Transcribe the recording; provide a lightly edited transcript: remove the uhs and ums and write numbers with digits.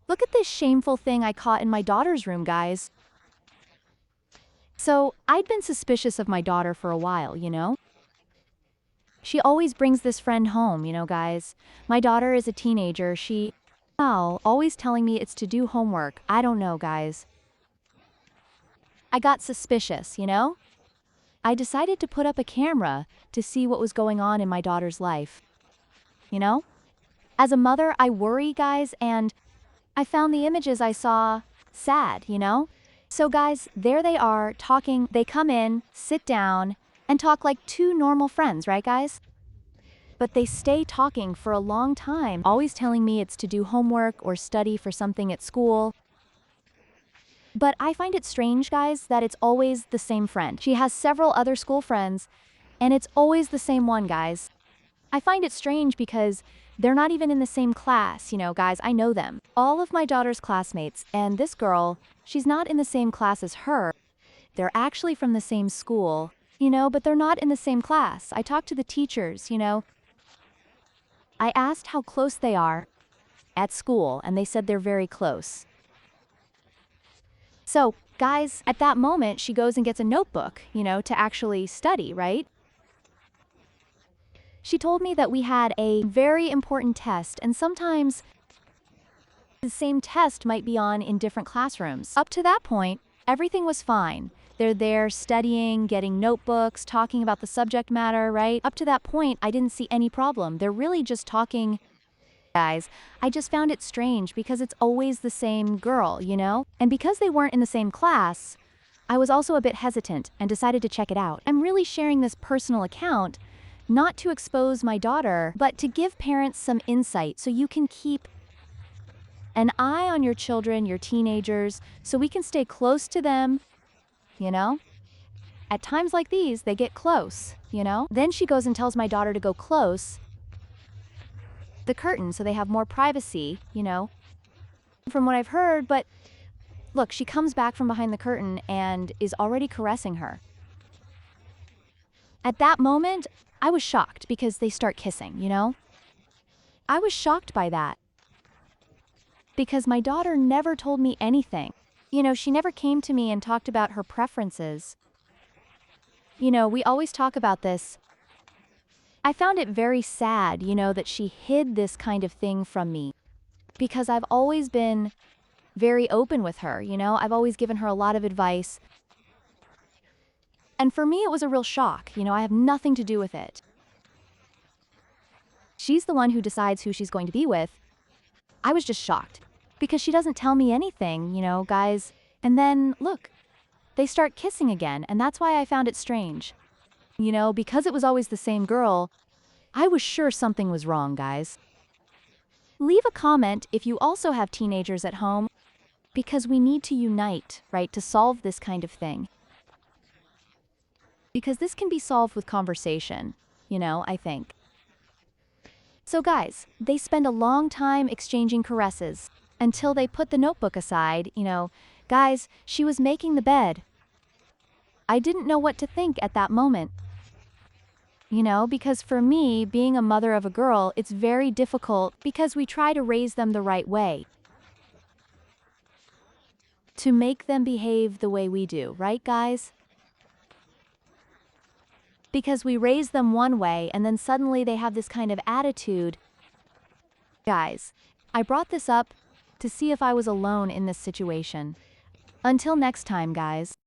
Look at this shameful thing I caught in my daughter's room, guys. So, I'd been suspicious of my daughter for a while, you know? She always brings this friend home, guys. My daughter is a teenager. Always telling me it's to do homework. I don't know, guys. I got suspicious, I decided to put up a camera to see what was going on in my daughter's life. You know? As a mother, I worry, guys, and I found the images I saw sad. So, guys, there they are, talking. They come in, sit down, and talk like two normal friends, right, guys? But they stay talking for a long time, always telling me it's to do homework or study for something at school. But I find it strange, guys, that it's always the same friend. She has several other school friends, and it's always the same one, guys. I find it strange because they're not even in the same class, guys, I know them. All of my daughter's classmates, and this girl, she's not in the same class as her. They're actually from the same school, but they're not in the same class. I talked to the teachers, I asked how close they are at school, and they said they're very close. So, guys, at that moment, she goes and gets a notebook, to actually study, right? She told me that we had a very important test, and sometimes the same test might be on in different classrooms. Up to that point, everything was fine. They're there studying, getting notebooks, talking about the subject matter, right? Up to that point, I didn't see any problem. They're really just talking. Guys, I just found it strange because it's always the same girl, And because they weren't in the same class, I was also a bit hesitant and decided to check it out. I'm really sharing this personal account, not to expose my daughter, but to give parents some insight so you can keep an eye on your children, your teenagers, so we can stay close to them, At times like these, they get close, Then she goes and tells my daughter to go close the curtain so they have more privacy, from what I've heard, but look, she comes back from behind the curtain and is already caressing her. At that moment, I was shocked because they start kissing, I was shocked by that because my daughter never told me anything. She never came to me and talked about her preferences. We always talk about this. I found it very sad, that she hid this kind of thing from me because I've always been very open with her, I've always given her a lot of advice. And for me, it was a real shock, I have nothing to do with it. She's the one who decides who she's going to be with. I was just shocked because she doesn't tell me anything, guys. And then, look, they start kissing again, and that's why I found it strange. Because it was always the same girl, I was sure something was wrong, guys. Leave a comment if you also have teenagers at home, because we need to unite, right, to solve this kind of thing. Because this can be solved with conversation, I think. So guys, they spend a long time exchanging caresses until they put the notebook aside, Guys, she was making the bed. I didn't know what to think at that moment. Because for me, being a mother of a girl, it's very difficult because we try to raise them the right way. To make them behave the way we do, right, guys? Because we raise them one way and then suddenly they have this kind of attitude. Guys, I brought this up to see if I was alone in this situation. Until next time, guys.